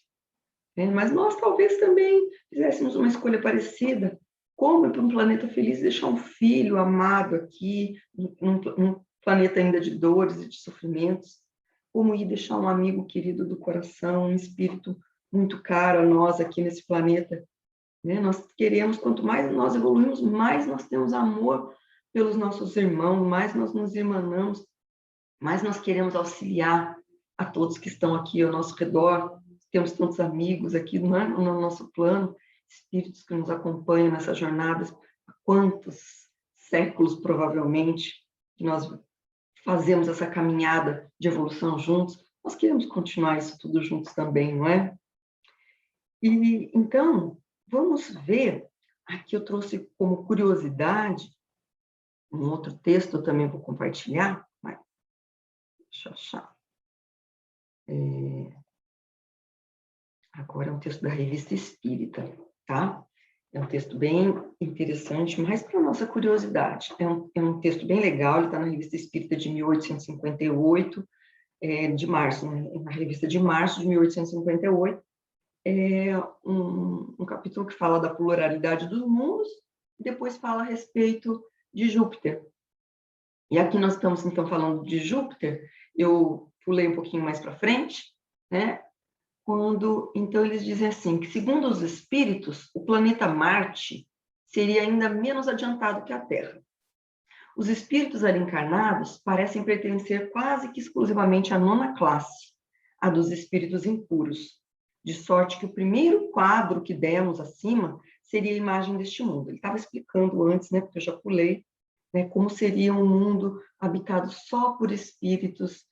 Mas nós talvez também fizéssemos uma escolha parecida. Como ir para um planeta feliz e deixar um filho amado aqui, num planeta ainda de dores e de sofrimentos? Como ir deixar um amigo querido do coração, um espírito muito caro a nós aqui nesse planeta? Nós queremos, quanto mais nós evoluímos, mais nós temos amor pelos nossos irmãos, mais nós nos irmanamos, mais nós queremos auxiliar a todos que estão aqui ao nosso redor. Temos tantos amigos aqui no nosso plano, espíritos que nos acompanham nessas jornadas, há quantos séculos, provavelmente, que nós fazemos essa caminhada de evolução juntos, nós queremos continuar isso tudo juntos também, não é? E então, vamos ver, aqui eu trouxe como curiosidade, um outro texto eu também vou compartilhar, mas deixa eu achar. Agora é um texto da Revista Espírita, tá? É um texto bem interessante, mas para nossa curiosidade. É um texto bem legal, ele está na Revista Espírita de 1858, de março, né? Na revista de março de 1858. É um capítulo que fala da pluralidade dos mundos, e depois fala a respeito de Júpiter. E aqui nós estamos, então, falando de Júpiter, eu pulei um pouquinho mais para frente, né? Então, eles dizem assim, que segundo os espíritos, o planeta Marte seria ainda menos adiantado que a Terra. Os espíritos ali encarnados parecem pertencer quase que exclusivamente à nona classe, a dos espíritos impuros, de sorte que o primeiro quadro que demos acima seria a imagem deste mundo. Ele estava explicando antes, né, porque eu já pulei, né, como seria um mundo habitado só por espíritos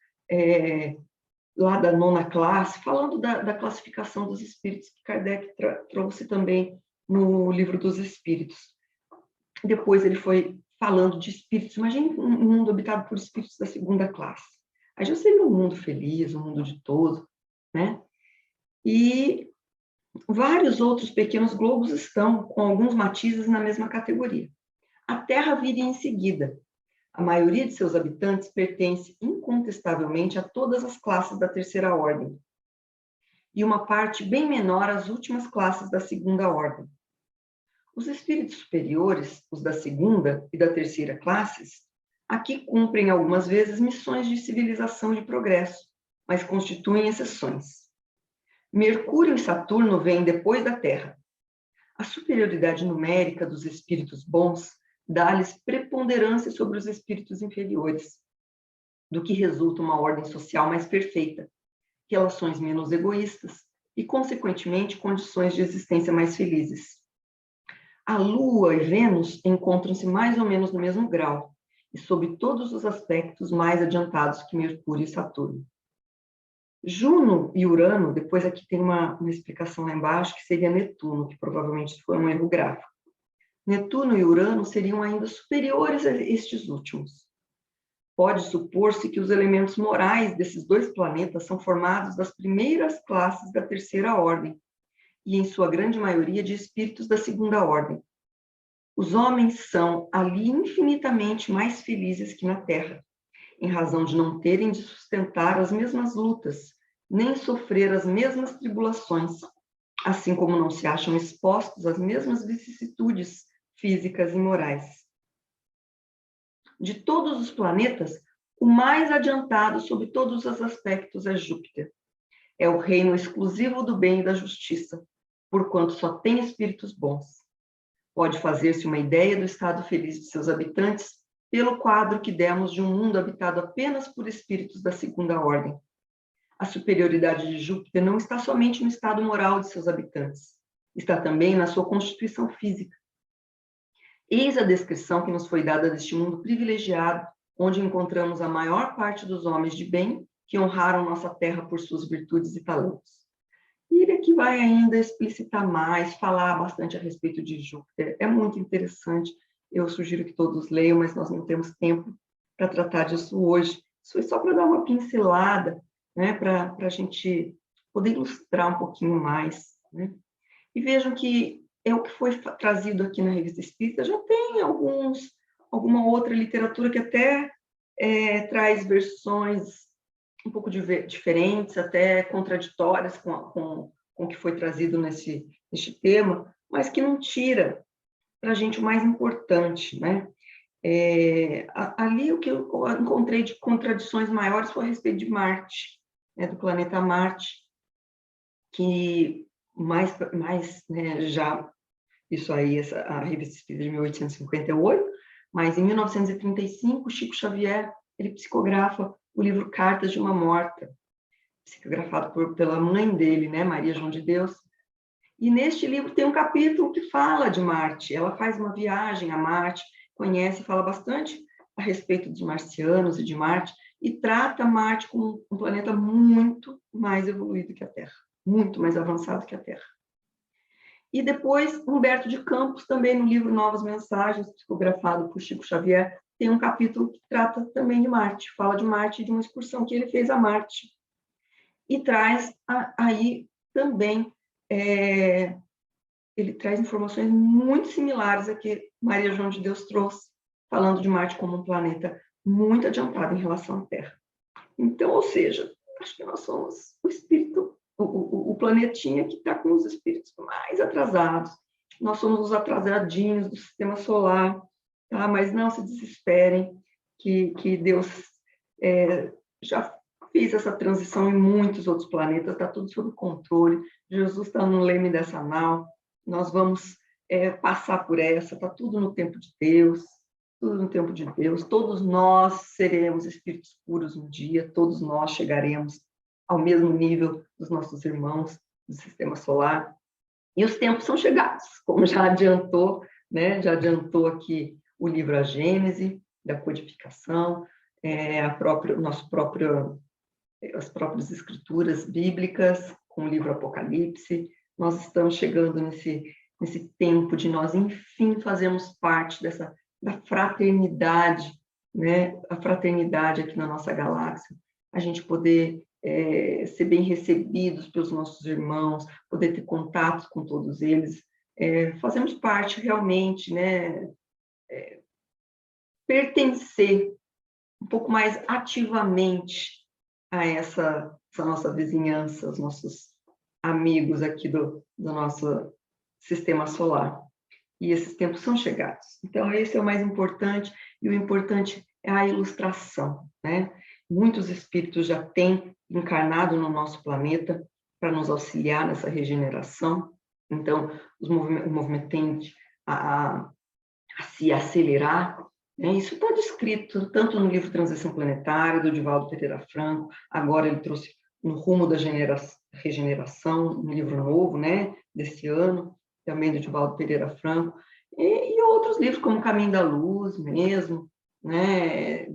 lá da nona classe, falando da classificação dos espíritos que Kardec trouxe também no Livro dos Espíritos. Depois ele foi falando de espíritos. Imagine um mundo habitado por espíritos da segunda classe. Aí já seria um mundo feliz, um mundo ditoso, né? E vários outros pequenos globos estão, com alguns matizes, na mesma categoria. A Terra viria em seguida. A maioria de seus habitantes pertence incontestavelmente a todas as classes da terceira ordem, e uma parte bem menor às últimas classes da segunda ordem. Os espíritos superiores, os da segunda e da terceira classes, aqui cumprem algumas vezes missões de civilização e de progresso, mas constituem exceções. Mercúrio e Saturno vêm depois da Terra. A superioridade numérica dos espíritos bons dá-lhes preponderância sobre os espíritos inferiores, do que resulta uma ordem social mais perfeita, relações menos egoístas e, consequentemente, condições de existência mais felizes. A Lua e Vênus encontram-se mais ou menos no mesmo grau e sob todos os aspectos mais adiantados que Mercúrio e Saturno. Juno e Urano, depois aqui tem uma explicação lá embaixo, que seria Netuno, que provavelmente foi um erro gráfico. Netuno e Urano seriam ainda superiores a estes últimos. Pode supor-se que os elementos morais desses dois planetas são formados das primeiras classes da terceira ordem, e em sua grande maioria de espíritos da segunda ordem. Os homens são ali infinitamente mais felizes que na Terra, em razão de não terem de sustentar as mesmas lutas, nem sofrer as mesmas tribulações, assim como não se acham expostos às mesmas vicissitudes físicas e morais. De todos os planetas, o mais adiantado sob todos os aspectos é Júpiter. É o reino exclusivo do bem e da justiça, porquanto só tem espíritos bons. Pode fazer-se uma ideia do estado feliz de seus habitantes pelo quadro que demos de um mundo habitado apenas por espíritos da segunda ordem. A superioridade de Júpiter não está somente no estado moral de seus habitantes, está também na sua constituição física. Eis a descrição que nos foi dada deste mundo privilegiado, onde encontramos a maior parte dos homens de bem que honraram nossa terra por suas virtudes e talentos. E ele aqui vai ainda explicitar mais, falar bastante a respeito de Júpiter. É muito interessante, eu sugiro que todos leiam, mas nós não temos tempo para tratar disso hoje. Isso foi só para dar uma pincelada, né, para a gente poder ilustrar um pouquinho mais, né? E vejam que é o que foi trazido aqui na Revista Espírita, já tem alguma outra literatura que até traz versões um pouco diferentes, até contraditórias com o que foi trazido neste tema, mas que não tira para a gente o mais importante, né? Ali o que eu encontrei de contradições maiores foi a respeito de Marte, né, do planeta Marte, que mais né, já, isso aí, a Revista Espírita de 1858, mas em 1935, Chico Xavier, ele psicografa o livro Cartas de uma Morta, psicografado pela mãe dele, né, Maria João de Deus. E neste livro tem um capítulo que fala de Marte. Ela faz uma viagem a Marte, conhece, fala bastante a respeito dos marcianos e de Marte, e trata Marte como um planeta muito mais evoluído que a Terra, muito mais avançado que a Terra. E depois, Humberto de Campos, também no livro Novas Mensagens, psicografado por Chico Xavier, tem um capítulo que trata também de Marte, fala de Marte e de uma excursão que ele fez a Marte. E traz aí também, ele traz informações muito similares a que Maria João de Deus trouxe, falando de Marte como um planeta muito adiantado em relação à Terra. Então, ou seja, acho que nós somos o espírito, o planetinha que está com os espíritos mais atrasados. Nós somos os atrasadinhos do sistema solar, tá? Mas não se desesperem, que Deus já fez essa transição em muitos outros planetas, está tudo sob controle. Jesus está no leme dessa nau, nós vamos passar por essa, está tudo no tempo de Deus. Tudo no tempo de Deus, todos nós seremos espíritos puros um dia, todos nós chegaremos ao mesmo nível dos nossos irmãos do sistema solar. E os tempos são chegados, como já adiantou, né? Já adiantou aqui o livro A Gênese, da codificação, as próprias escrituras bíblicas, com o livro Apocalipse. Nós estamos chegando nesse tempo de nós, enfim, fazermos parte da fraternidade, né? A fraternidade aqui na nossa galáxia, a gente poder ser bem recebidos pelos nossos irmãos, poder ter contatos com todos eles, fazemos parte realmente, né? Pertencer um pouco mais ativamente a essa nossa vizinhança, os nossos amigos aqui do nosso sistema solar. E esses tempos são chegados. Então, esse é o mais importante, e o importante é a ilustração, né? Muitos espíritos já têm encarnado no nosso planeta para nos auxiliar nessa regeneração. Então, o movimento tende a se acelerar, né? Isso está descrito tanto no livro Transição Planetária, do Divaldo Pereira Franco, agora ele trouxe No Rumo da Regeneração, um livro novo, né, desse ano, também do Divaldo Pereira Franco, e outros livros, como Caminho da Luz mesmo, né,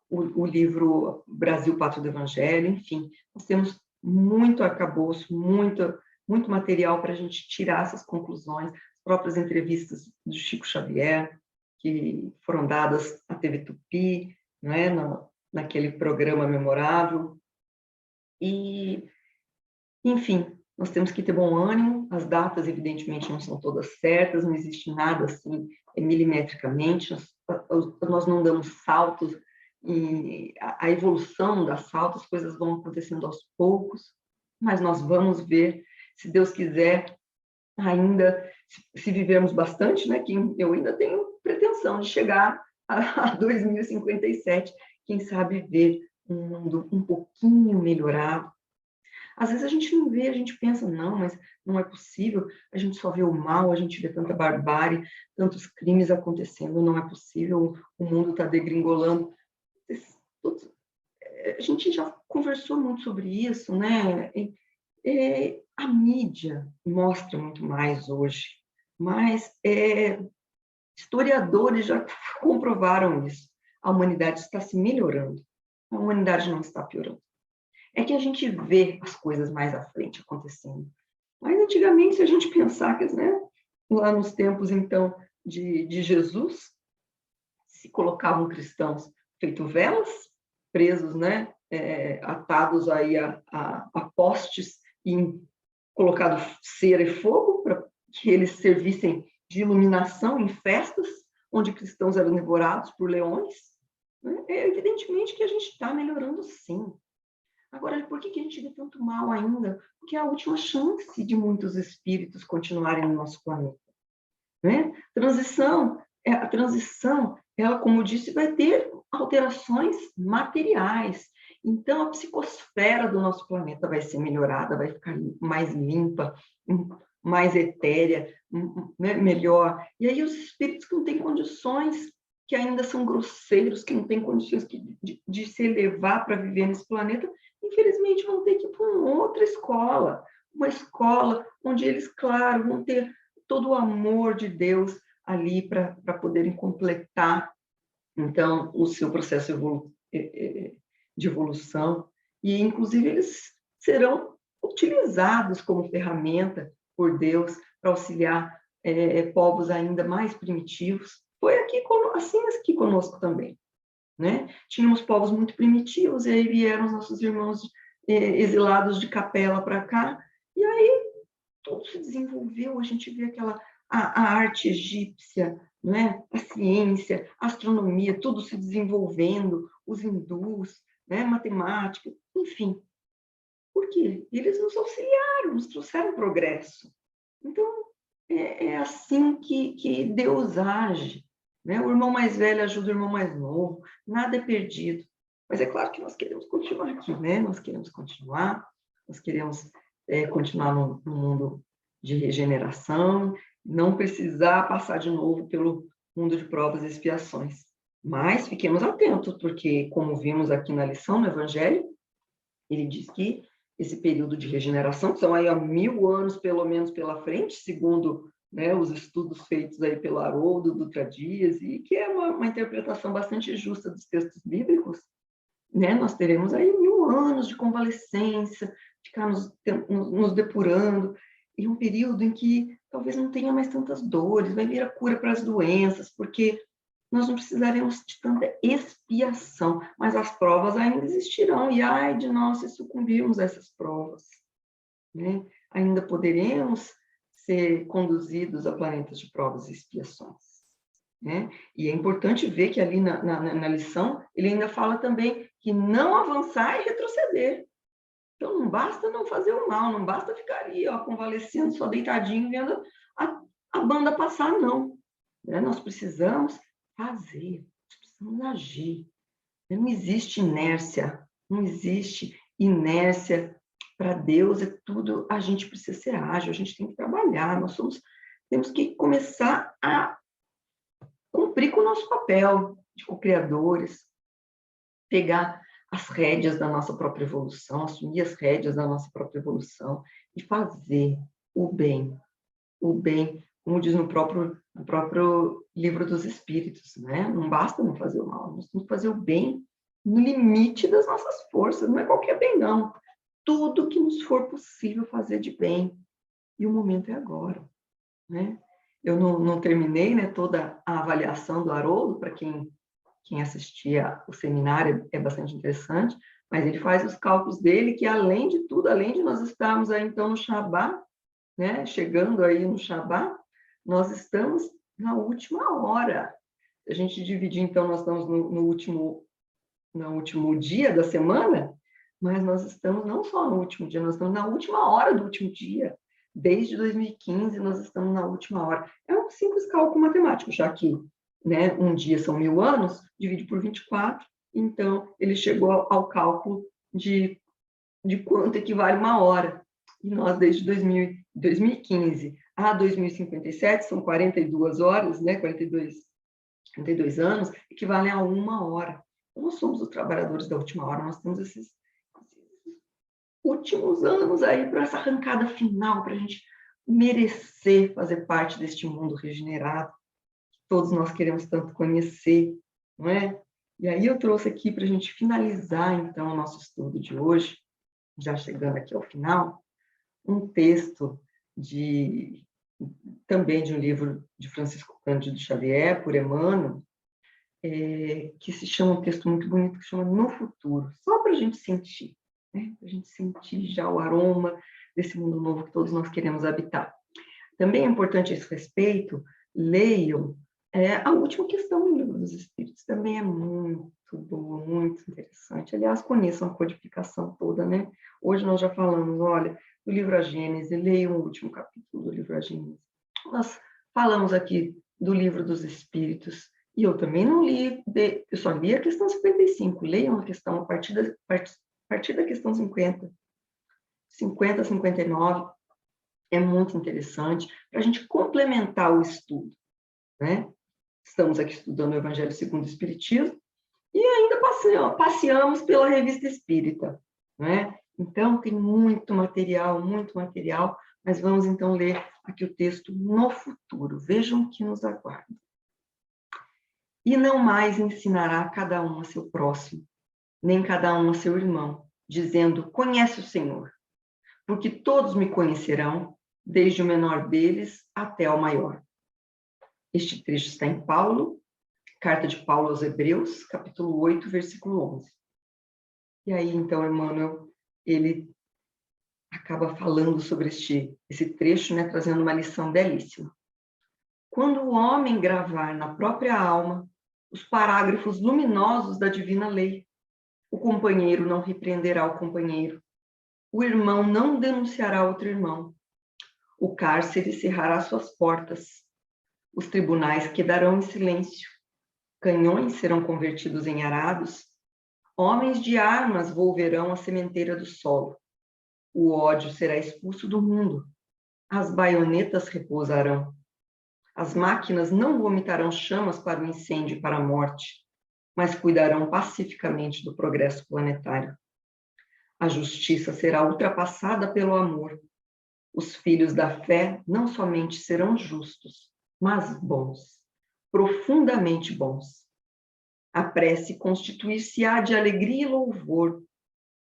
o livro Brasil, Pátria do Evangelho, enfim, nós temos muito arcabouço, muito material para a gente tirar essas conclusões, as próprias entrevistas do Chico Xavier, que foram dadas à TV Tupi, né, naquele programa memorável, e, enfim, nós temos que ter bom ânimo, as datas, evidentemente, não são todas certas, não existe nada assim, milimetricamente, nós não damos saltos, e a evolução das saltos, as coisas vão acontecendo aos poucos, mas nós vamos ver, se Deus quiser, ainda, se vivermos bastante, né, que eu ainda tenho pretensão de chegar a 2057, quem sabe ver um mundo um pouquinho melhorado. Às vezes a gente não vê, a gente pensa, não, mas não é possível, a gente só vê o mal, a gente vê tanta barbárie, tantos crimes acontecendo, não é possível, o mundo está degringolando. A gente já conversou muito sobre isso, né? A mídia mostra muito mais hoje, mas historiadores já comprovaram isso. A humanidade está se melhorando, a humanidade não está piorando. É que a gente vê as coisas mais à frente acontecendo. Mas antigamente, se a gente pensar, né, lá nos tempos, então, de Jesus, se colocavam cristãos feito velas, presos, né, atados aí a postes e colocado cera e fogo para que eles servissem de iluminação em festas, onde cristãos eram devorados por leões. Né? Evidentemente que a gente está melhorando, sim. Agora, por que a gente vê tanto mal ainda? Porque é a última chance de muitos espíritos continuarem no nosso planeta. Né? A transição, ela, como eu disse, vai ter alterações materiais. Então, a psicosfera do nosso planeta vai ser melhorada, vai ficar mais limpa, mais etérea, né? Melhor. E aí, os espíritos que não têm condições, que ainda são grosseiros, que não têm condições de se elevar para viver nesse planeta, infelizmente vão ter que ir para uma outra escola, uma escola onde eles, claro, vão ter todo o amor de Deus ali para poderem completar, então, o seu processo de evolução, e inclusive eles serão utilizados como ferramenta por Deus para auxiliar povos ainda mais primitivos. Foi assim aqui conosco também, né? Tínhamos povos muito primitivos, e aí vieram os nossos irmãos exilados de Capela para cá, e aí tudo se desenvolveu, a gente vê a arte egípcia, né? A ciência, a astronomia, tudo se desenvolvendo, os hindus, né? Matemática, enfim. Por quê? Eles nos auxiliaram, nos trouxeram progresso. Então, é assim que Deus age, né? O irmão mais velho ajuda o irmão mais novo, nada é perdido. Mas é claro que nós queremos continuar aqui, né? Nós queremos continuar continuar no mundo de regeneração, não precisar passar de novo pelo mundo de provas e expiações. Mas fiquemos atentos, porque, como vimos aqui na lição, no Evangelho, ele diz que esse período de regeneração, que são aí há 1000 anos, pelo menos, pela frente, segundo, né, os estudos feitos aí pelo Haroldo Dutra Dias, e que é uma interpretação bastante justa dos textos bíblicos, né? Nós teremos aí 1000 anos de convalescência, ficar nos depurando, e um período em que talvez não tenha mais tantas dores, vai vir a cura para as doenças, porque nós não precisaremos de tanta expiação, mas as provas ainda existirão, e ai de nós se sucumbirmos a essas provas, né? Ainda poderemos ser conduzidos a planetas de provas e expiações, né? E é importante ver que ali na lição, ele ainda fala também que não avançar e retroceder. Então, não basta não fazer o mal, não basta ficar ali, ó, convalescendo, só deitadinho, vendo a banda passar, não, né? Nós precisamos fazer, nós precisamos agir. Não existe inércia, não existe inércia para Deus, é tudo, a gente precisa ser ágil, a gente tem que trabalhar, temos que começar a cumprir com o nosso papel de co-criadores, pegar as rédeas da nossa própria evolução, assumir as rédeas da nossa própria evolução e fazer o bem, como diz no próprio livro dos Espíritos, né? Não basta não fazer o mal, nós temos que fazer o bem no limite das nossas forças, não é qualquer bem, não. Tudo que nos for possível fazer de bem, e o momento é agora, né? Eu não terminei, né, toda a avaliação do Haroldo, para quem assistia o seminário, é bastante interessante, mas ele faz os cálculos dele, que além de tudo, além de nós estarmos aí, então, no Shabá, né, chegando aí no Shabá, nós estamos na última hora. Se a gente dividir, então, nós estamos no último dia da semana, mas nós estamos não só no último dia, nós estamos na última hora do último dia. Desde 2015, nós estamos na última hora. É um simples cálculo matemático, já que, né, um dia são 1000 anos, divide por 24, então ele chegou ao cálculo de quanto equivale uma hora. E nós, desde 2015 a 2057, são 42 horas, né, 42 anos, equivalem a uma hora. Então, nós somos os trabalhadores da última hora, nós temos esses últimos anos aí para essa arrancada final, para a gente merecer fazer parte deste mundo regenerado, que todos nós queremos tanto conhecer, não é? E aí eu trouxe aqui para a gente finalizar, então, o nosso estudo de hoje, já chegando aqui ao final, um texto também de um livro de Francisco Cândido Xavier, por Emmanuel, que se chama, um texto muito bonito, que chama No Futuro, só para a gente sentir, né? Para a gente sentir já o aroma desse mundo novo que todos nós queremos habitar. Também é importante a esse respeito, leiam a última questão do Livro dos Espíritos, também é muito boa, muito interessante. Aliás, conheçam a codificação toda, né? Hoje nós já falamos, olha, do livro A Gênese, leiam o último capítulo do livro A Gênese. Nós falamos aqui do Livro dos Espíritos, e eu também não li, eu só li a questão 55, leiam a questão a partir da questão 50, 59, é muito interessante, para a gente complementar o estudo, né? Estamos aqui estudando o Evangelho segundo o Espiritismo, e ainda passeamos pela Revista Espírita, né? Então, tem muito material, mas vamos então ler aqui o texto No Futuro. Vejam o que nos aguarda. E não mais ensinará cada um a seu próximo, nem cada um a seu irmão, dizendo: conhece o Senhor, porque todos me conhecerão, desde o menor deles até ao maior. Este trecho está em Paulo, carta de Paulo aos Hebreus, capítulo 8, versículo 11. E aí, então, Emmanuel, ele acaba falando sobre esse trecho, né, trazendo uma lição belíssima. Quando o homem gravar na própria alma os parágrafos luminosos da divina lei, o companheiro não repreenderá o companheiro, o irmão não denunciará outro irmão, o cárcere cerrará suas portas, os tribunais quedarão em silêncio, canhões serão convertidos em arados, homens de armas volverão à sementeira do solo, o ódio será expulso do mundo, as baionetas repousarão, as máquinas não vomitarão chamas para o incêndio e para a morte, mas cuidarão pacificamente do progresso planetário. A justiça será ultrapassada pelo amor. Os filhos da fé não somente serão justos, mas bons, profundamente bons. A prece constituir-se-á de alegria e louvor,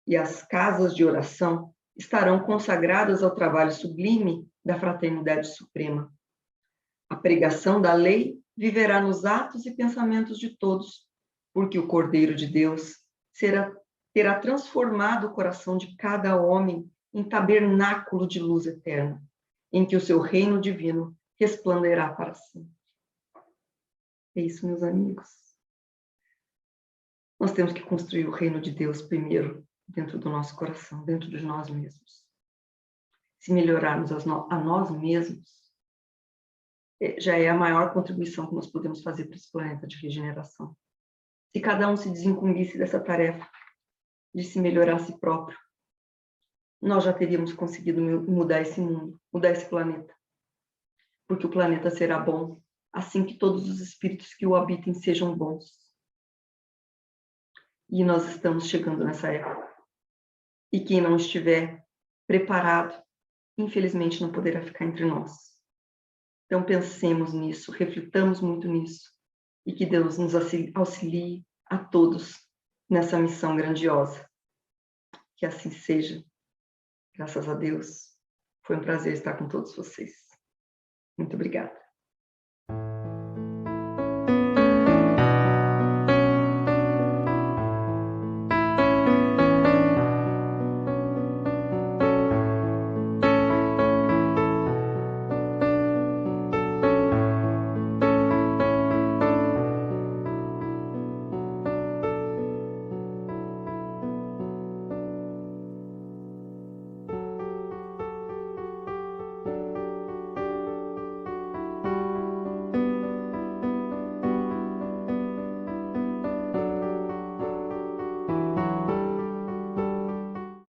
e as casas de oração estarão consagradas ao trabalho sublime da fraternidade suprema. A pregação da lei viverá nos atos e pensamentos de todos, porque o Cordeiro de Deus terá transformado o coração de cada homem em tabernáculo de luz eterna, em que o seu reino divino resplandecerá para sempre. É isso, meus amigos. Nós temos que construir o reino de Deus primeiro dentro do nosso coração, dentro de nós mesmos. Se melhorarmos a nós mesmos, já é a maior contribuição que nós podemos fazer para esse planeta de regeneração. Se cada um se desincumbisse dessa tarefa de se melhorar a si próprio, nós já teríamos conseguido mudar esse mundo, mudar esse planeta. Porque o planeta será bom assim que todos os espíritos que o habitem sejam bons. E nós estamos chegando nessa época. E quem não estiver preparado, infelizmente não poderá ficar entre nós. Então pensemos nisso, reflitamos muito nisso, e que Deus nos auxilie a todos nessa missão grandiosa. Que assim seja. Graças a Deus. Foi um prazer estar com todos vocês. Muito obrigada.